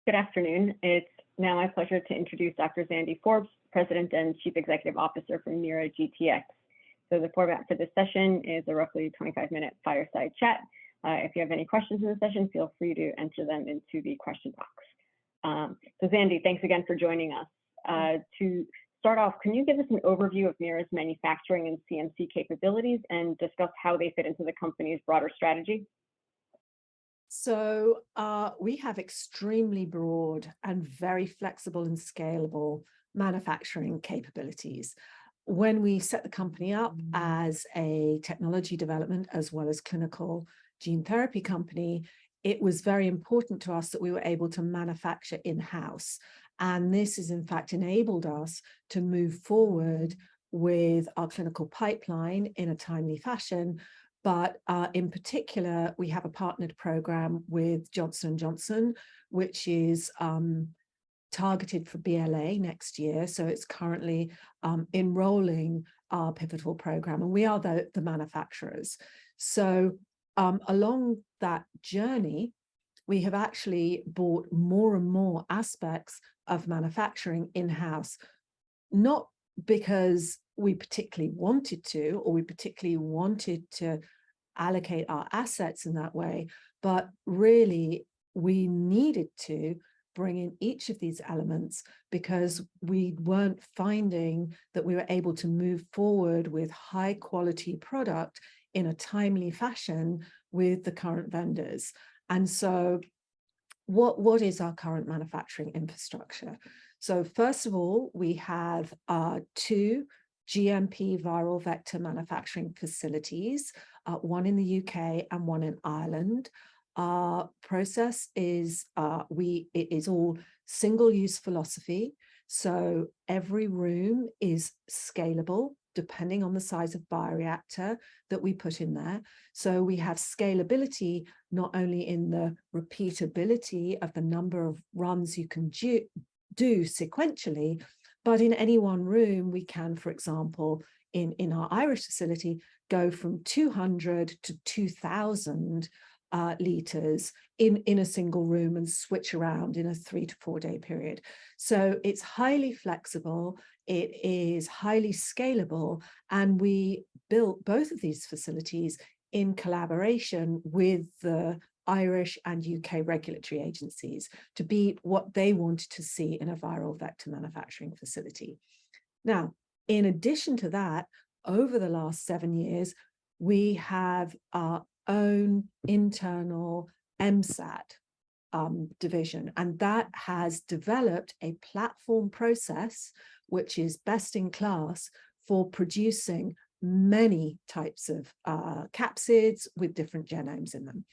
Good afternoon. It's now my pleasure to introduce Dr. Zandy Forbes, President and Chief Executive Officer from MeiraGTx. So the format for this session is a roughly 25-minute fireside chat. If you have any questions in the session, feel free to enter them into the question box. So Zandy, thanks again for joining us. To start off, can you give us an overview of Meira's manufacturing and CMC capabilities and discuss how they fit into the company's broader strategy? So we have extremely broad and very flexible and scalable manufacturing capabilities. When we set the company up as a technology development as well as clinical gene therapy company, it was very important to us that we were able to manufacture in-house. And this has in fact enabled us to move forward with our clinical pipeline in a timely fashion. But in particular, we have a partnered program with Johnson & Johnson, which is targeted for BLA next year. So it's currently enrolling our pivotal program, and we are the manufacturers. So along that journey, we have actually brought more and more aspects of manufacturing in-house, not because we particularly wanted to, or we particularly wanted to allocate our assets in that way, but really we needed to bring in each of these elements because we weren't finding that we were able to move forward with high quality product in a timely fashion with the current vendors. And so what is our current manufacturing infrastructure? So first of all, we have two GMP viral vector manufacturing facilities, one in the UK and one in Ireland. Our process is, it is all single-use philosophy. So every room is scalable depending on the size of bioreactor that we put in there. So we have scalability not only in the repeatability of the number of runs you can do sequentially, but in any one room, we can, for example, in our Irish facility, go from 200 to 2,000 liters in a single room and switch around in a 3 to 4 day period. So it's highly flexible, it is highly scalable, and we built both of these facilities in collaboration with the Irish and UK regulatory agencies to be what they wanted to see in a viral vector manufacturing facility. Now, in addition to that, over the last 7 years, we have our own internal MSAT division, and that has developed a platform process which is best in class for producing many types of capsids with different genomes in them.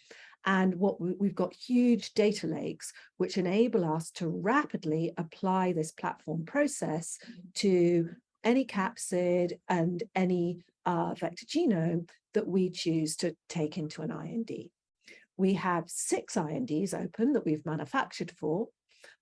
And we've got huge data lakes which enable us to rapidly apply this platform process to any capsid and any vector genome that we choose to take into an IND. We have 6 INDs open that we've manufactured for,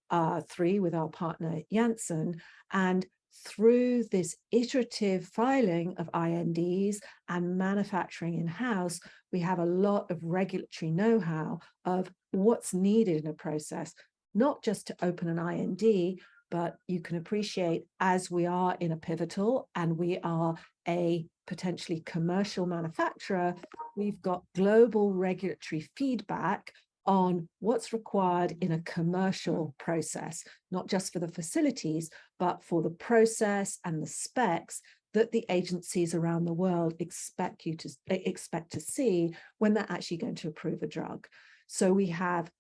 3 with our partner Janssen, and through this iterative filing of INDs and manufacturing in-house, we have a lot of regulatory know-how of what's needed in a process, not just to open an IND, but you can appreciate as we are in a pivotal and we are a potentially commercial manufacturer, we've got global regulatory feedback on what's required in a commercial process, not just for the facilities, but for the process and the specs that the agencies around the world expect to see when they're actually going to approve a drug. So we have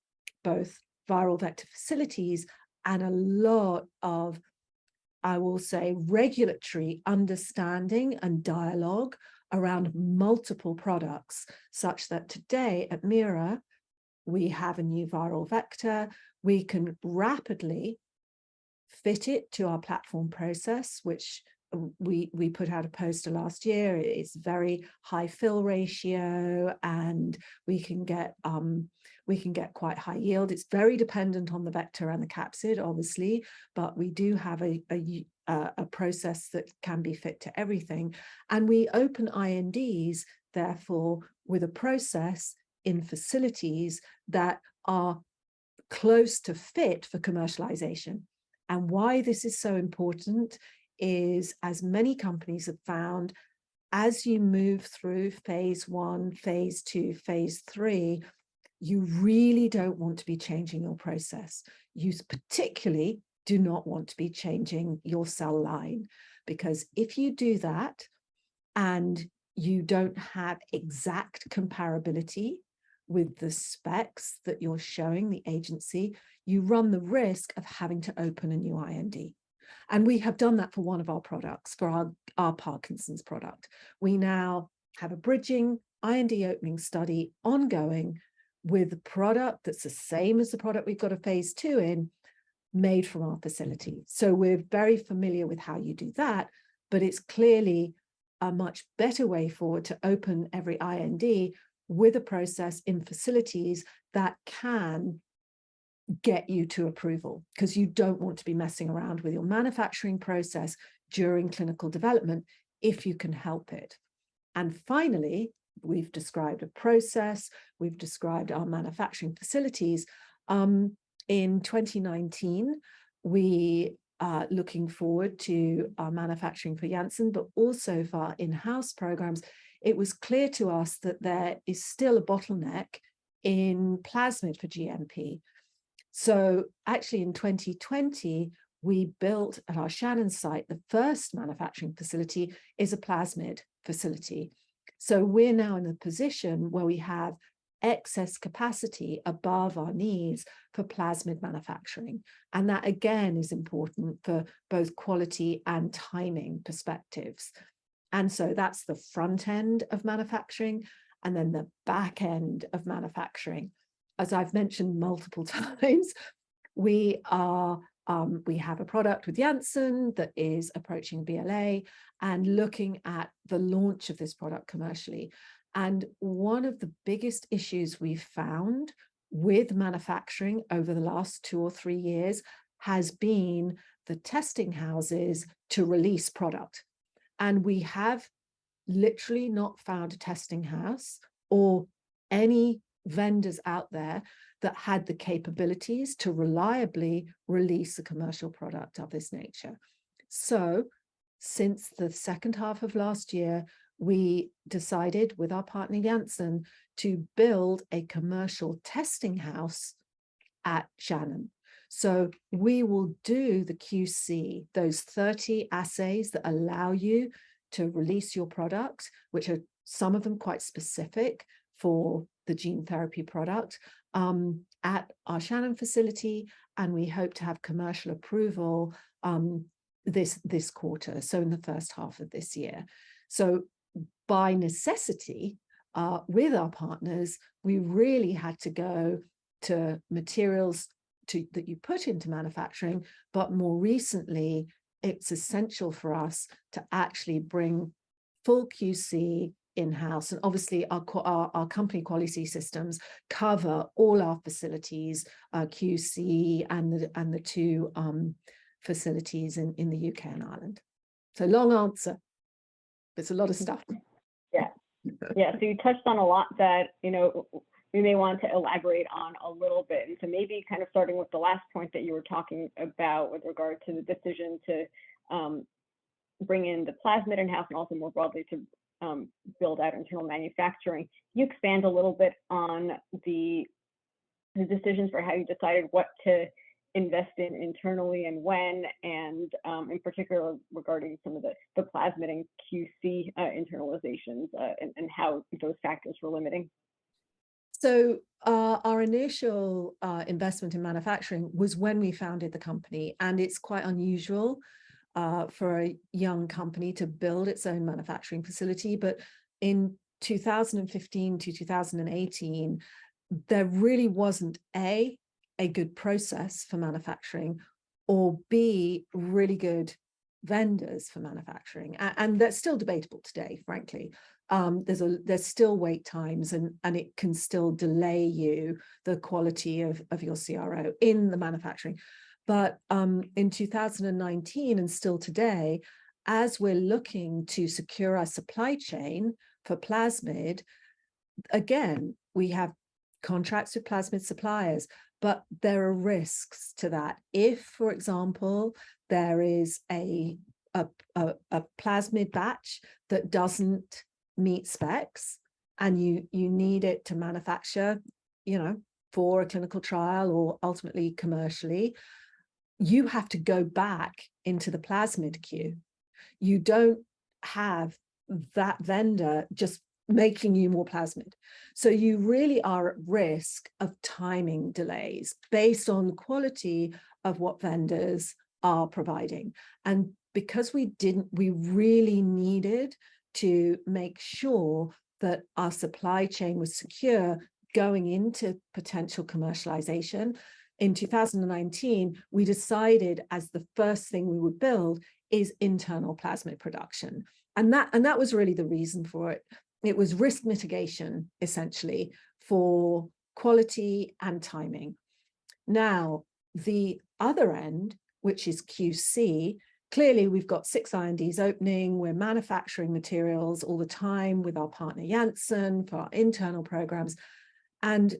both viral vector facilities and a lot of, I will say, regulatory understanding and dialogue around multiple products, such that today at Meira, we have a new viral vector. We can rapidly fit it to our platform process, which we put out a poster last year. It's very high fill ratio, and we can get quite high yield. It's very dependent on the vector and the capsid, obviously, but we do have a process that can be fit to everything. And we open INDs, therefore, with a process in facilities that are close to fit for commercialization. And why this is so important is, as many companies have found, as you move through phase 1, phase 2, phase 3, you really don't want to be changing your process. You particularly do not want to be changing your cell line, because if you do that and you don't have exact comparability with the specs that you're showing the agency, you run the risk of having to open a new IND. And we have done that for one of our products, for our Parkinson's product. We now have a bridging IND opening study ongoing with a product that's the same as the product we've got a phase 2 in, made from our facility. So we're very familiar with how you do that, but it's clearly a much better way forward to open every IND with a process in facilities that can get you to approval, because you don't want to be messing around with your manufacturing process during clinical development if you can help it. And finally, we've described a process, we've described our manufacturing facilities. In 2019, we are looking forward to our manufacturing for Janssen, but also for our in-house programs. It was clear to us that there is still a bottleneck in plasmid for GMP. So actually in 2020, we built at our Shannon site, the first manufacturing facility is a plasmid facility. So we're now in a position where we have excess capacity above our needs for plasmid manufacturing. And that again is important for both quality and timing perspectives. And so that's the front end of manufacturing, and then the back end of manufacturing. As I've mentioned multiple times, we have a product with Janssen that is approaching BLA and looking at the launch of this product commercially. And one of the biggest issues we've found with manufacturing over the last 2 or 3 years has been the testing houses to release product. And we have literally not found a testing house or any vendors out there that had the capabilities to reliably release a commercial product of this nature. So since the second half of last year, we decided with our partner Janssen to build a commercial testing house at Shannon. So we will do the QC, those 30 assays that allow you to release your product, which are some of them quite specific for the gene therapy product, at our Shannon facility, and we hope to have commercial approval this quarter, so in the first half of this year. So by necessity, with our partners, we really had to go to materials that you put into manufacturing, but more recently, it's essential for us to actually bring full QC in-house. And obviously our company quality systems cover all our facilities, QC and the 2 facilities in the UK and Ireland. So long answer. There's a lot of stuff. Yeah. So you touched on a lot that, we may want to elaborate on a little bit. And so maybe kind of starting with the last point that you were talking about with regard to the decision to bring in the plasmid in-house and also more broadly to build out internal manufacturing. Can you expand a little bit on the decisions for how you decided what to invest in internally and when, and in particular regarding some of the plasmid and QC internalizations and how those factors were limiting? So our initial investment in manufacturing was when we founded the company, and it's quite unusual for a young company to build its own manufacturing facility. But in 2015 to 2018, there really wasn't a good process for manufacturing, or B, really good vendors for manufacturing. And that's still debatable today, frankly. There's still wait times, and it can still delay the quality of your CRO in the manufacturing. But in 2019 and still today, as we're looking to secure our supply chain for plasmid, again, we have contracts with plasmid suppliers, but there are risks to that. If, for example, there is a plasmid batch that doesn't meet specs, and you need it to manufacture, for a clinical trial or ultimately commercially, you have to go back into the plasmid queue. You don't have that vendor just making you more plasmid. So you really are at risk of timing delays based on the quality of what vendors are providing. And because we really needed to make sure that our supply chain was secure going into potential commercialization, in 2019, we decided as the first thing we would build is internal plasmid production. And that was really the reason for it. It was risk mitigation, essentially, for quality and timing. Now, the other end, which is QC, clearly we've got 6 INDs opening. We're manufacturing materials all the time with our partner Janssen for our internal programs. And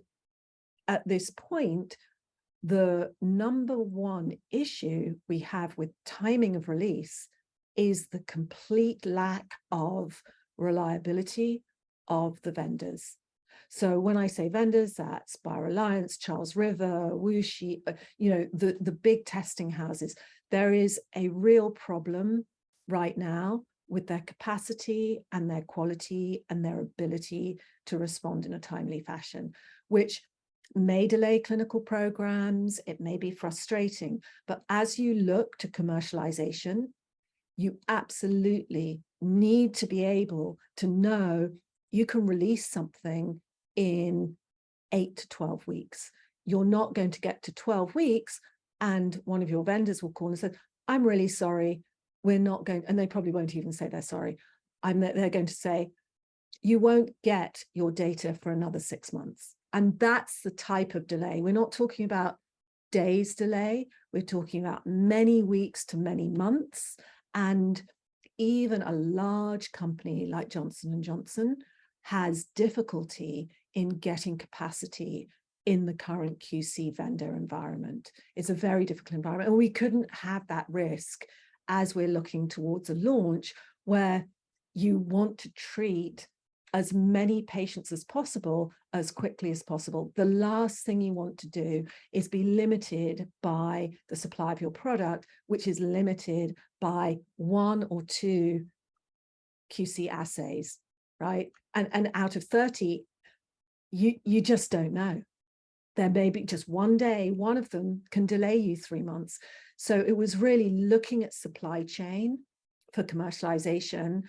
at this point, the number one issue we have with timing of release is the complete lack of reliability of the vendors. So when I say vendors, that's BioAlliance, Charles River, WuXi, the big testing houses. There is a real problem right now with their capacity and their quality and their ability to respond in a timely fashion, which may delay clinical programs. It may be frustrating, but as you look to commercialization, you absolutely need to be able to know you can release something in 8 to 12 weeks. You're not going to get to 12 weeks and one of your vendors will call and say, I'm really sorry, we're not going, and they probably won't even say they're sorry. They're going to say, you won't get your data for another 6 months. And that's the type of delay. We're not talking about days delay. We're talking about many weeks to many months. And even a large company like Johnson & Johnson has difficulty in getting capacity in the current QC vendor environment. It's a very difficult environment. And we couldn't have that risk as we're looking towards a launch where you want to treat as many patients as possible, as quickly as possible. The last thing you want to do is be limited by the supply of your product, which is limited by 1 or 2 QC assays, right? And out of 30, you just don't know. There may be just one day, one of them can delay you 3 months. So it was really looking at supply chain for commercialization.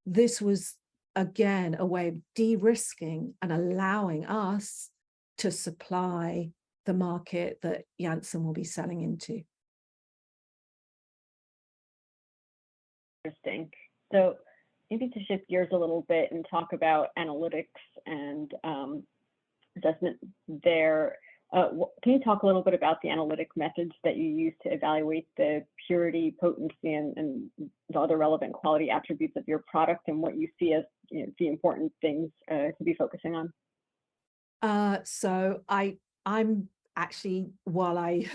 This was, again, a way of de-risking and allowing us to supply the market that Janssen will be selling into. Interesting. So maybe to shift gears a little bit and talk about analytics and assessment there. Can you talk a little bit about the analytic methods that you use to evaluate the purity, potency, and the other relevant quality attributes of your product, and what you see as the important things to be focusing on? So I'm actually, while I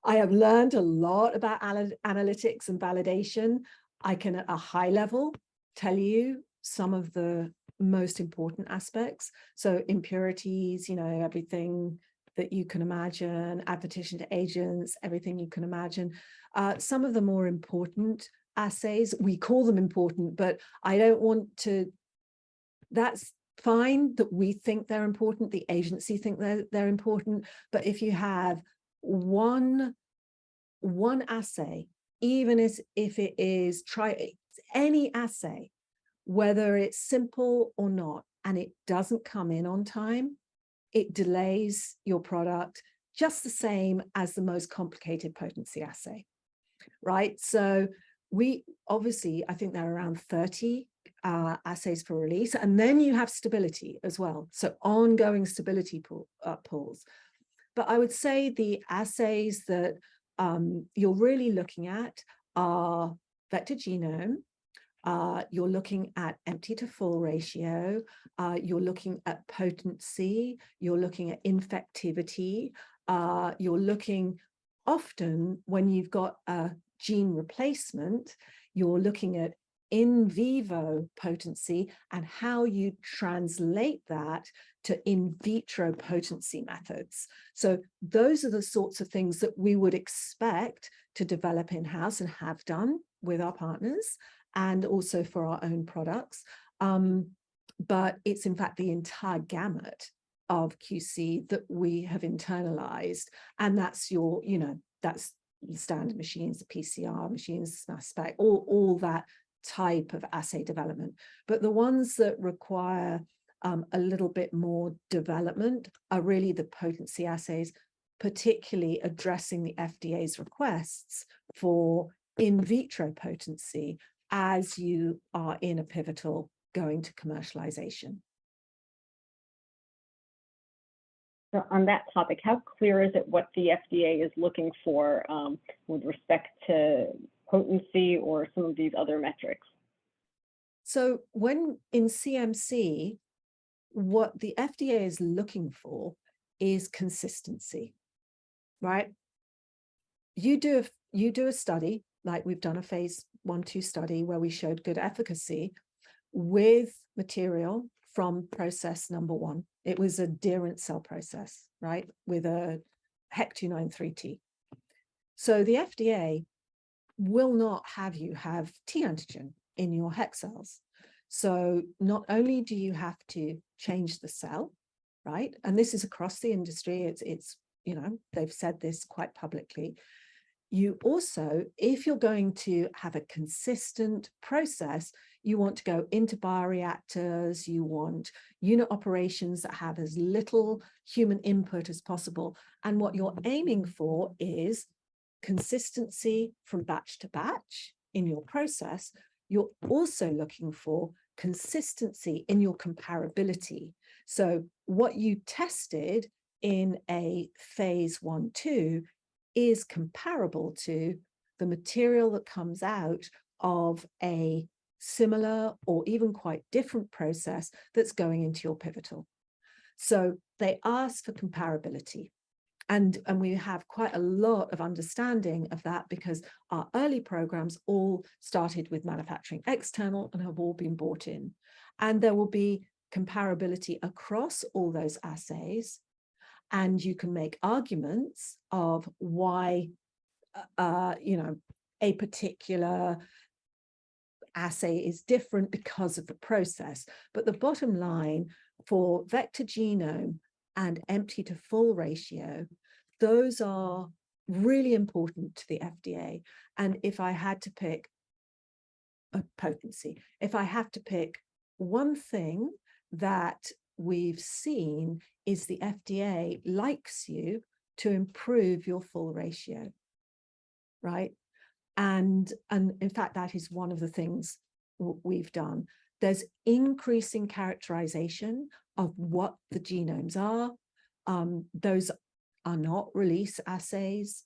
have learned a lot about analytics and validation, I can at a high level tell you some of the most important aspects. So impurities, everything that you can imagine, adaptation to agents, everything you can imagine. Some of the more important assays, we call them important, but I don't want to, that's fine that we think they're important, the agency think they're important, but if you have one assay, even if it is any assay, whether it's simple or not, and it doesn't come in on time, it delays your product just the same as the most complicated potency assay, right? So we obviously, I think there are around 30 assays for release, and then you have stability as well. So ongoing stability pools. But I would say the assays that you're really looking at are vector genome. You're looking at empty to full ratio, you're looking at potency, you're looking at infectivity, You're looking often when you've got a gene replacement, you're looking at in vivo potency and how you translate that to in vitro potency methods. So those are the sorts of things that we would expect to develop in-house and have done with our partners and also for our own products. But it's in fact the entire gamut of QC that we have internalized. And that's your, that's the standard machines, the PCR machines, mass spec, all that type of assay development. But the ones that require a little bit more development are really the potency assays, particularly addressing the FDA's requests for in vitro potency as you are in a pivotal going to commercialization. So on that topic, how clear is it what the FDA is looking for with respect to potency or some of these other metrics? So when in CMC, what the FDA is looking for is consistency, right? You do a study, like we've done a phase 1-2 study where we showed good efficacy with material from process number 1. It was a adherent cell process, right, with a HEC293T. So the FDA will not have you have T antigen in your HEC cells. So not only do you have to change the cell, right, and this is across the industry, it's they've said this quite publicly. You also, if you're going to have a consistent process, you want to go into bioreactors, you want unit operations that have as little human input as possible. And what you're aiming for is consistency from batch to batch in your process. You're also looking for consistency in your comparability. So what you tested in a phase 1-2 is comparable to the material that comes out of a similar or even quite different process that's going into your pivotal. So they ask for comparability. And we have quite a lot of understanding of that because our early programs all started with manufacturing external and have all been bought in. And there will be comparability across all those assays. And you can make arguments of why, a particular assay is different because of the process. But the bottom line for vector genome and empty to full ratio, those are really important to the FDA. And if I had to pick a potency, if I have to pick one thing that we've seen is the FDA likes you to improve your full ratio, right? And in fact, that is one of the things we've done. There's increasing characterization of what the genomes are. Those are not release assays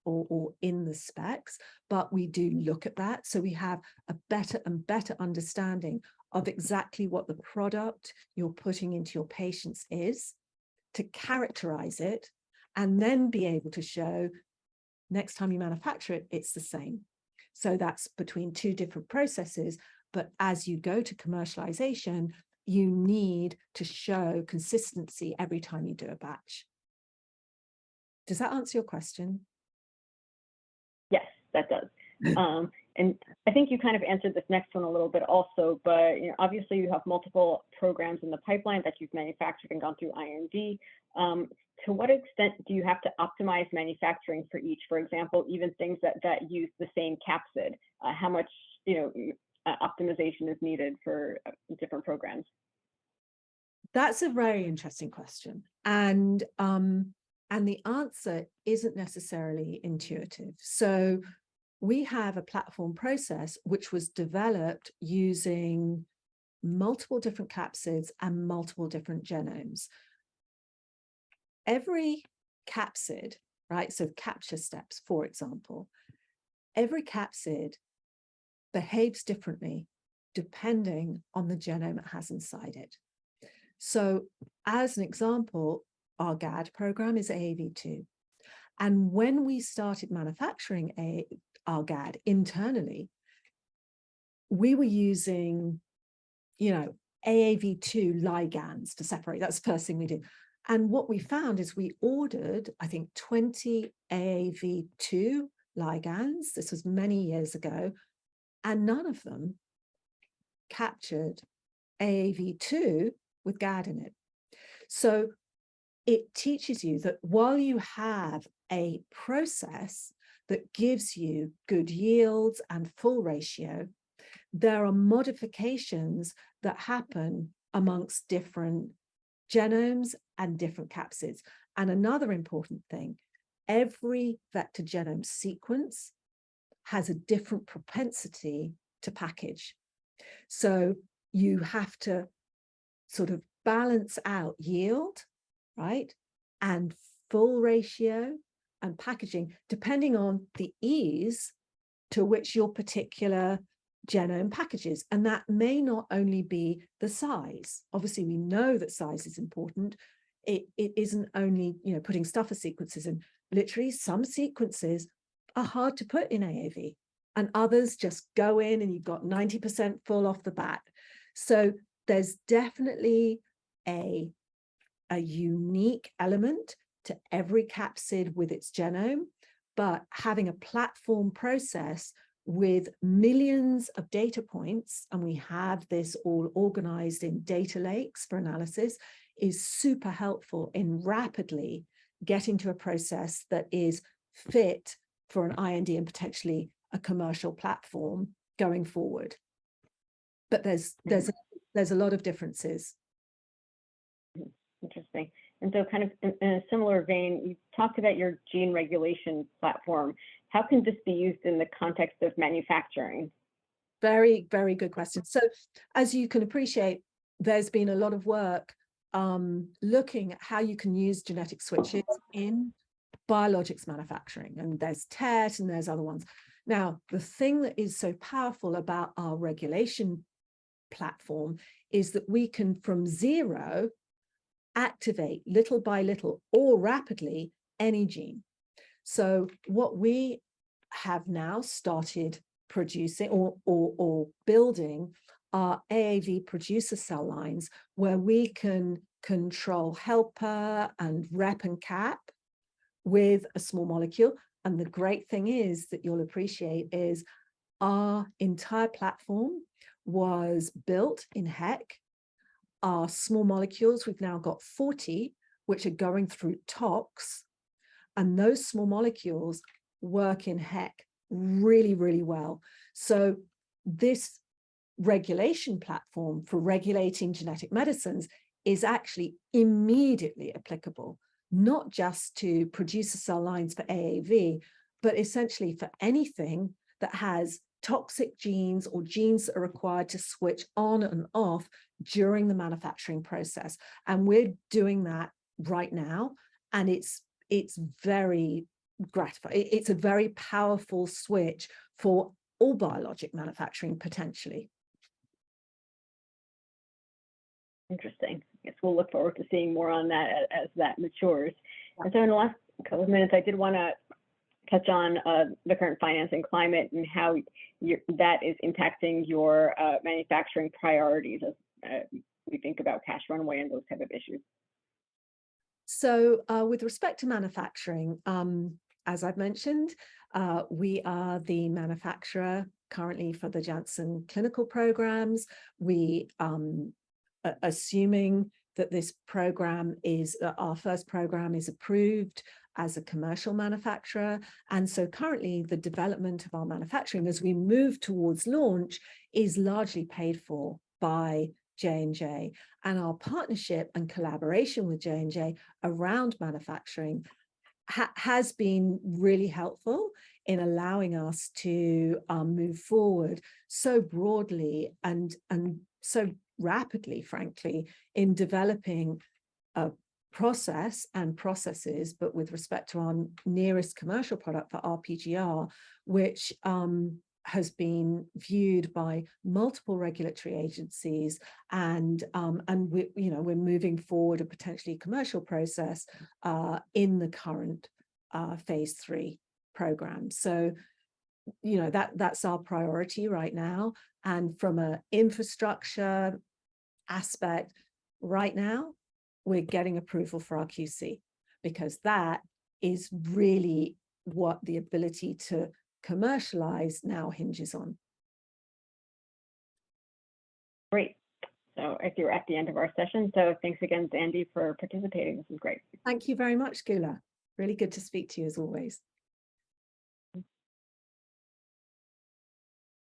or in the specs, but we do look at that. So we have a better and better understanding of exactly what the product you're putting into your patients is, to characterize it, and then be able to show next time you manufacture it, it's the same. So that's between 2 different processes. But as you go to commercialization, you need to show consistency every time you do a batch. Does that answer your question? Yes, that does. And I think you kind of answered this next one a little bit also, but obviously you have multiple programs in the pipeline that you've manufactured and gone through IND. To what extent do you have to optimize manufacturing for each? For example, even things that use the same capsid, how much optimization is needed for different programs? That's a very interesting question. And the answer isn't necessarily intuitive. So we have a platform process which was developed using multiple different capsids and multiple different genomes. Every capsid, right, so capture steps, for example, every capsid behaves differently depending on the genome it has inside it. So as an example, our GAD program is AAV2. And when we started manufacturing our GAD internally, we were using, AAV2 ligands to separate. That's the first thing we did. And what we found is we ordered, I think, 20 AAV2 ligands. This was many years ago, and none of them captured AAV2 with GAD in it. So it teaches you that while you have a process that gives you good yields and full ratio, there are modifications that happen amongst different genomes and different capsids. And another important thing, every vector genome sequence has a different propensity to package. So you have to sort of balance out yield, right, and full ratio and packaging, depending on the ease to which your particular genome packages. And that may not only be the size. Obviously, we know that size is important. It isn't only, putting stuffer sequences in. Literally, some sequences are hard to put in AAV, and others just go in and you've got 90% full off the bat. So there's definitely a unique element to every capsid with its genome, but having a platform process with millions of data points, and we have this all organized in data lakes for analysis, is super helpful in rapidly getting to a process that is fit for an IND and potentially a commercial platform going forward. But there's a lot of differences. Interesting. And so kind of in a similar vein, you talked about your gene regulation platform. How can this be used in the context of manufacturing? Very, very good question. So as you can appreciate, there's been a lot of work looking at how you can use genetic switches in biologics manufacturing. And there's TET and there's other ones. Now, the thing that is so powerful about our regulation platform is that we can, from zero, activate little by little or rapidly any gene. So what we have now started producing or building are AAV producer cell lines where we can control helper and rep and cap with a small molecule. And the great thing is that you'll appreciate is our entire platform was built in HEC. Our small molecules, we've now got 40, which are going through tox. And those small molecules work in HEC really, really well. So this regulation platform for regulating genetic medicines is actually immediately applicable, not just to producer cell lines for AAV, but essentially for anything that has toxic genes or genes that are required to switch on and off during the manufacturing process. And we're doing that right now. And it's very gratifying. It's a very powerful switch for all biologic manufacturing potentially. Interesting. I guess we'll look forward to seeing more on that as that matures. And so in the last couple of minutes, I did want to touch on the current financing climate and how that is impacting your manufacturing priorities as we think about cash runway and those type of issues. So with respect to manufacturing, as I've mentioned, we are the manufacturer currently for the Janssen clinical programs. We assuming that this program is, our first program is approved as a commercial manufacturer. And so currently the development of our manufacturing as we move towards launch is largely paid for by J&J, and our partnership and collaboration with J&J around manufacturing has been really helpful in allowing us to move forward so broadly and so rapidly, frankly, in developing a process and processes, but with respect to our nearest commercial product for RPGR, which has been viewed by multiple regulatory agencies, and we're moving forward a potentially commercial process in the current phase 3 program. So, that's our priority right now. And from an infrastructure aspect, right now, we're getting approval for our QC, because that is really what the ability to commercialize now hinges on. Great. So I think we're at the end of our session. So thanks again, Zandy, for participating. This is great. Thank you very much, Gula. Really good to speak to you as always.